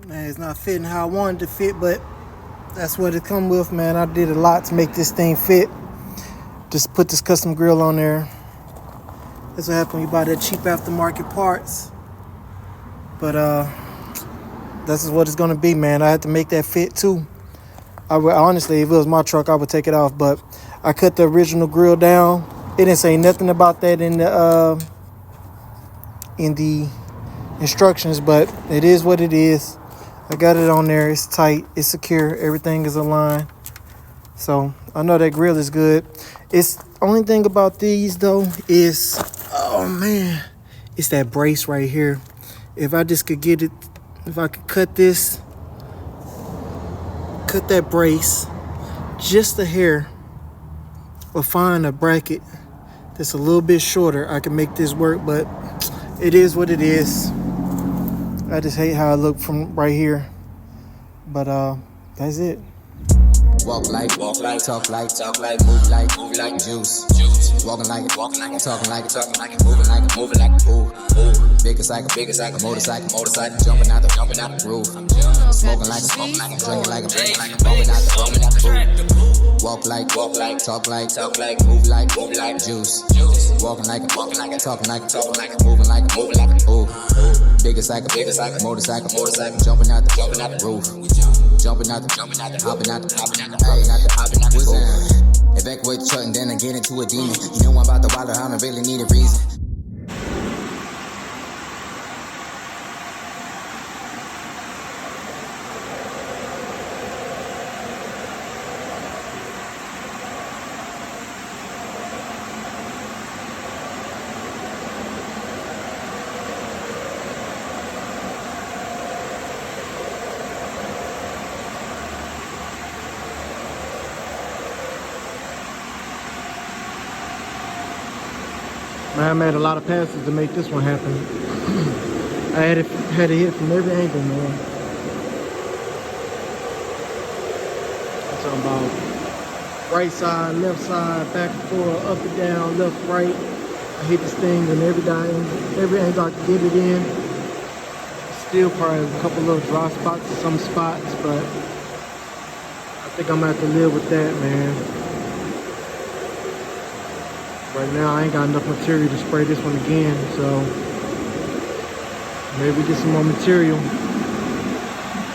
Man, it's not fitting how I wanted to fit, but that's what it come with, man. I did a lot to make this thing fit. Just put this custom grill on there. That's what happens when you buy that cheap aftermarket parts. But this is what it's gonna be, man. I had to make that fit too. Honestly, if it was my truck, I would take it off. But I cut the original grill down. It didn't say nothing about that in the instructions, but it is what it is. I got it on there. It's tight. It's secure. Everything is aligned. So I know that grill is good. It's only thing about these though is, oh man, it's that brace right here. If I just could get it, if I could cut that brace just a hair, or find a bracket that's a little bit shorter, I can make this work. But it is what it is. I just hate how I look from right here. But that's it. Walk like, talk like, move like juice. Walking like, talking like, moving like, ooh. Big as like a motorcycle, jumping out the roof. Smoking like, drinking like, roaming out the roof. Walk like, talk like, move like juice. Walking like, talking like, moving like, ooh. Big as like a motorcycle, jumping out the roof. Jumping out hopping out the evacuate the truck and then I get into a demon. You know I'm about to water, I don't really need a reason. Man, I made a lot of passes to make this one happen. I had to hit from every angle, man. I'm talking about right side, left side, back and forth, up and down, left, right. I hit this thing in every angle I could get it in. Still probably a couple little dry spots in some spots, but I think I'm gonna have to live with that, man. Right now, I ain't got enough material to spray this one again, so maybe get some more material.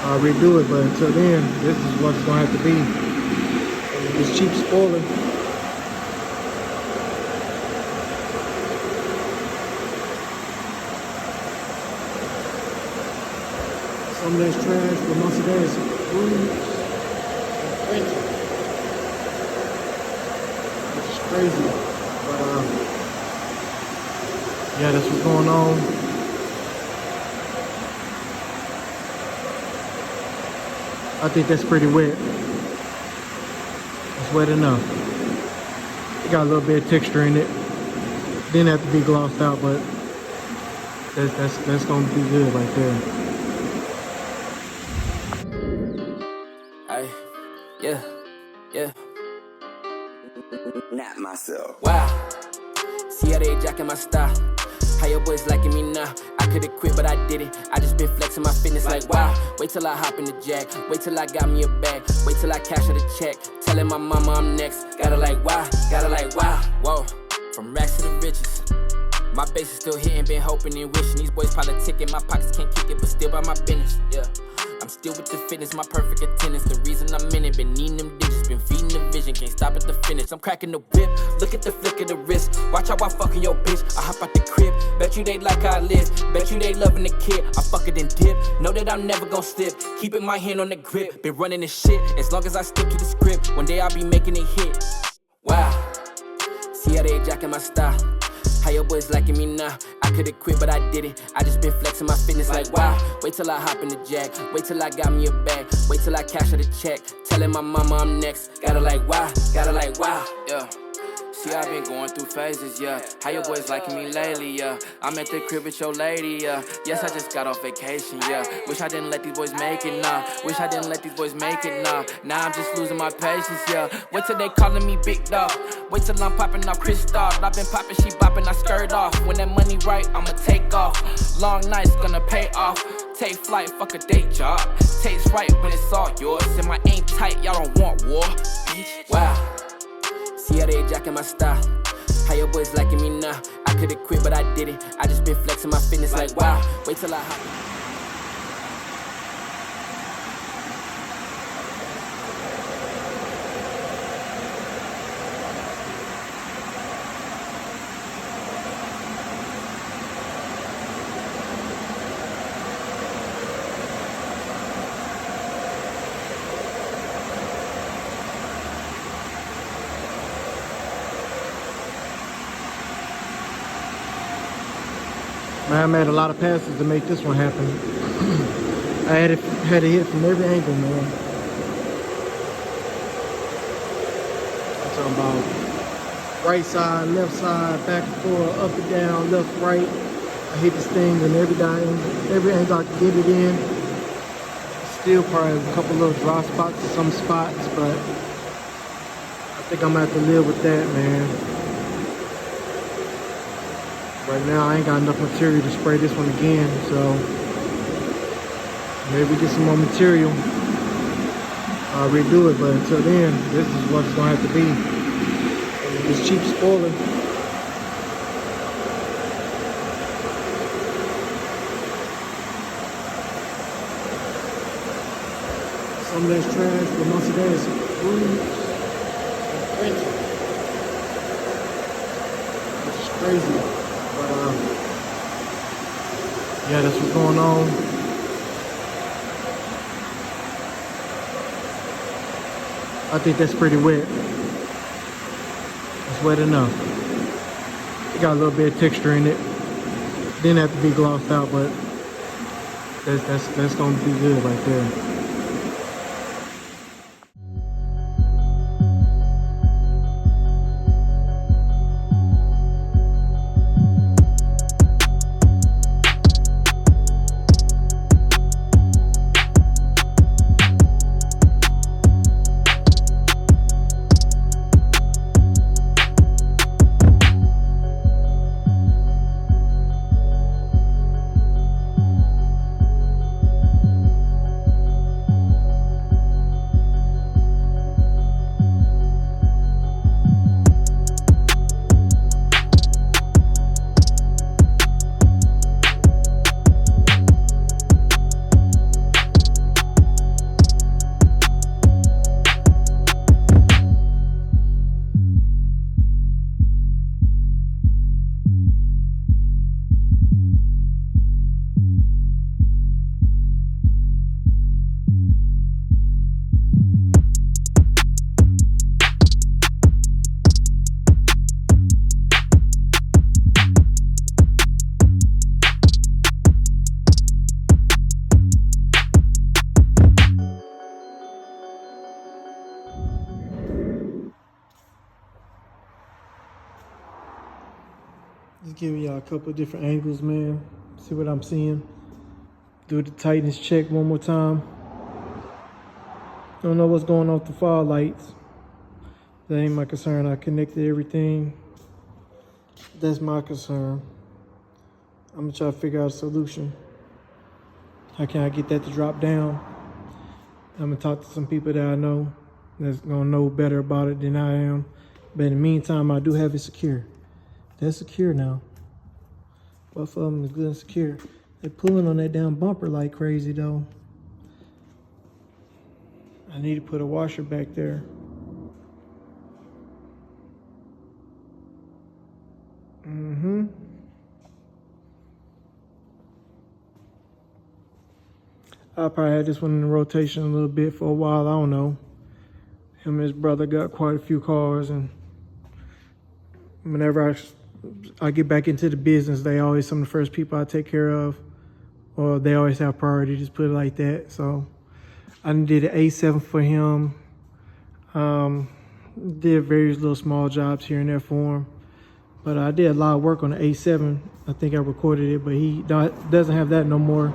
I'll redo it, but until then, this is what it's gonna have to be. This cheap spoiler. Some of that's trash, but most of that is bruised and printed, which is crazy. Yeah, that's what's going on. I think that's pretty wet. It's wet enough. It got a little bit of texture in it. Didn't have to be glossed out, but that's gonna be good right there. Hey, yeah. Not myself. Wow. See how they jacking my style. How your boys liking me now? I could've quit, but I did it. I just been flexing my fitness like wow. Wait till I hop in the jack. Wait till I got me a bag. Wait till I cash her the check. Telling my mama I'm next. Gotta like wow. Whoa. From racks to the riches. My base is still hitting, been hoping and wishing. These boys politicking, my pockets can't kick it, but still by my business. Yeah. I'm still with the fitness, my perfect attendance. The reason I'm in it, been needing them digits, been feeding the vision, can't stop at the finish. I'm cracking the whip, look at the flick of the wrist. Watch how I fucking your bitch, I hop out the crib. Bet you they like how I live, bet you they loving the kid. I fuck it and dip, know that I'm never gon' slip. Keeping my hand on the grip, been running this shit. As long as I stick to the script, one day I'll be making it hit. Wow, see how they jacking my style. How your boys liking me now? I could've quit, but I did it. I just been flexing my fitness like wow. Wait till I hop in the jack. Wait till I got me a bag. Wait till I cash her the check. Telling my mama I'm next. Gotta like wow. Yeah. See, I've been going through phases, yeah. How your boys liking me lately, yeah. I'm at the crib with your lady, yeah. Yes, I just got off vacation, yeah. Wish I didn't let these boys make it, nah. Now I'm just losing my patience, yeah. Wait till they calling me big dog. Wait till I'm popping off Crystal. I've been popping, she bopping, I skirt off. When that money right, I'ma take off. Long nights gonna pay off. Take flight, fuck a day job. Takes right when it's all yours. And my aim tight, y'all don't want war. Bitch, wow. See how they jacking my style. How your boys liking me now? I could've quit, but I didn't. I just been flexing my fitness like wow. Wait till I hop. Man, I made a lot of passes to make this one happen. I had to hit from every angle, man. I'm talking about right side, left side, back and forth, up and down, left, right. I hit this thing in every angle I could get it in. Still probably a couple little dry spots in some spots, but I think I'm gonna have to live with that, man. Right now, I ain't got enough material to spray this one again, so maybe get some more material. I'll redo it, but until then, this is what it's gonna have to be. This cheap spoiler. Some of that's trash, but most of that is bruised and printed, which is crazy. But yeah, that's what's going on. I think that's pretty wet. It's wet enough. It got a little bit of texture in it. Didn't have to be glossed out, but that's gonna be good right there. Just giving y'all a couple of different angles, man. See what I'm seeing. Do the tightness check one more time. Don't know what's going on with the fog lights. That ain't my concern. I connected everything. That's my concern. I'm gonna try to figure out a solution. How can I get that to drop down? I'm gonna talk to some people that I know that's gonna know better about it than I am. But in the meantime, I do have it secure. That's secure now. Both of them is good and secure. They're pulling on that damn bumper like crazy though. I need to put a washer back there. I'll probably have this one in rotation a little bit for a while. I don't know. Him and his brother got quite a few cars, and whenever I get back into the business, they always some of the first people I take care of, or they always have priority, just put it like that. So I did an A7 for him. Did various little small jobs here and there for him. But I did a lot of work on the A7. I think I recorded it, but he doesn't have that no more.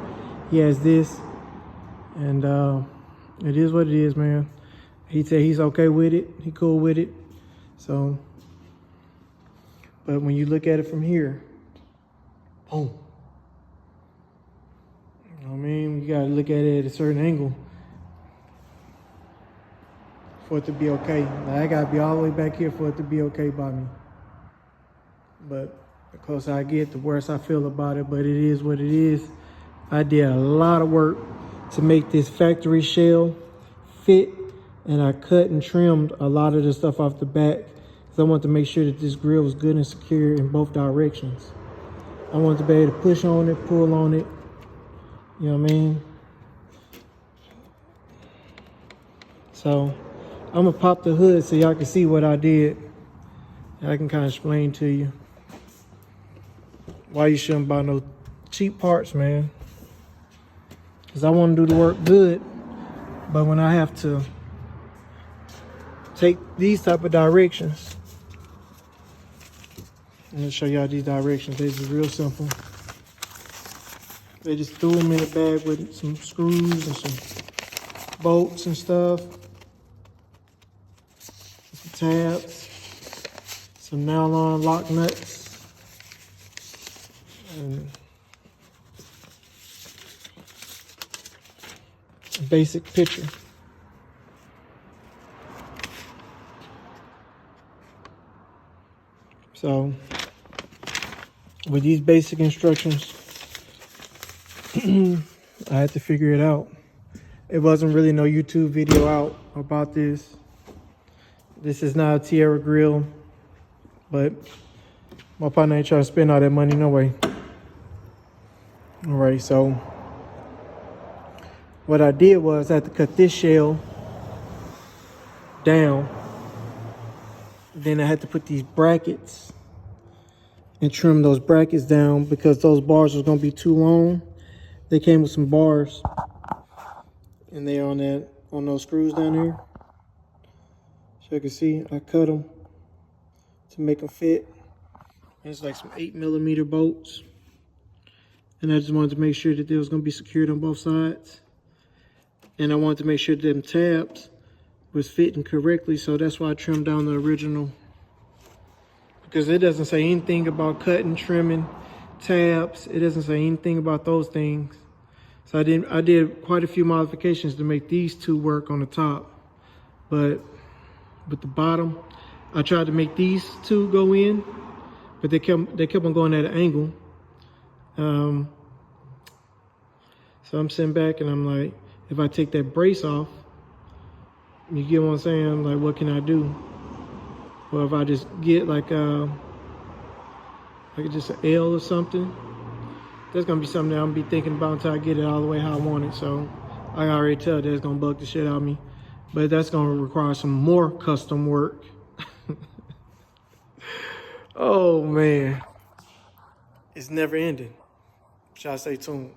He has this. And it is what it is, man. He said he's okay with it. He cool with it. So, but when you look at it from here, boom. You know what I mean? gotta look at it at a certain angle for it to be okay. Now, I gotta be all the way back here for it to be okay by me. But the closer I get, the worse I feel about it, but it is what it is. I did a lot of work to make this factory shell fit, and I cut and trimmed a lot of the stuff off the back because I wanted to make sure that this grill was good and secure in both directions. I wanted to be able to push on it, pull on it, you know what I mean? So I'm gonna pop the hood so y'all can see what I did. I can kind of explain to you why you shouldn't buy no cheap parts, man. Because I want to do the work good, but when I have to take these type of directions, I'm going to show y'all these directions. They're just real simple. They just threw them in a bag with some screws and some bolts and stuff, some tabs, some nylon lock nuts, and a basic picture. So with these basic instructions, I had to figure it out. It wasn't really no YouTube video out about this. This is not a Tierra grill, but my partner ain't trying to spend all that money no way. All right, so what I did was I had to cut this shell down. Then I had to put these brackets and trim those brackets down because those bars was gonna be too long. They came with some bars, and they on those screws down here. So you can see I cut them to make them fit. And it's like some 8mm bolts, and I just wanted to make sure that they was gonna be secured on both sides. And I wanted to make sure that them tabs was fitting correctly, so that's why I trimmed down the original. Because it doesn't say anything about cutting, trimming, tabs. It doesn't say anything about those things. So I did quite a few modifications to make these two work on the top. But with the bottom, I tried to make these two go in, but they kept on going at an angle. So I'm sitting back and I'm like, if I take that brace off, you get what I'm saying? Like, what can I do? Or if I just get like just an L or something, that's gonna be something that I'm gonna be thinking about until I get it all the way how I want it. So I already tell that's gonna bug the shit out of me, but that's gonna require some more custom work. Oh man, it's never ending. Shall I stay tuned?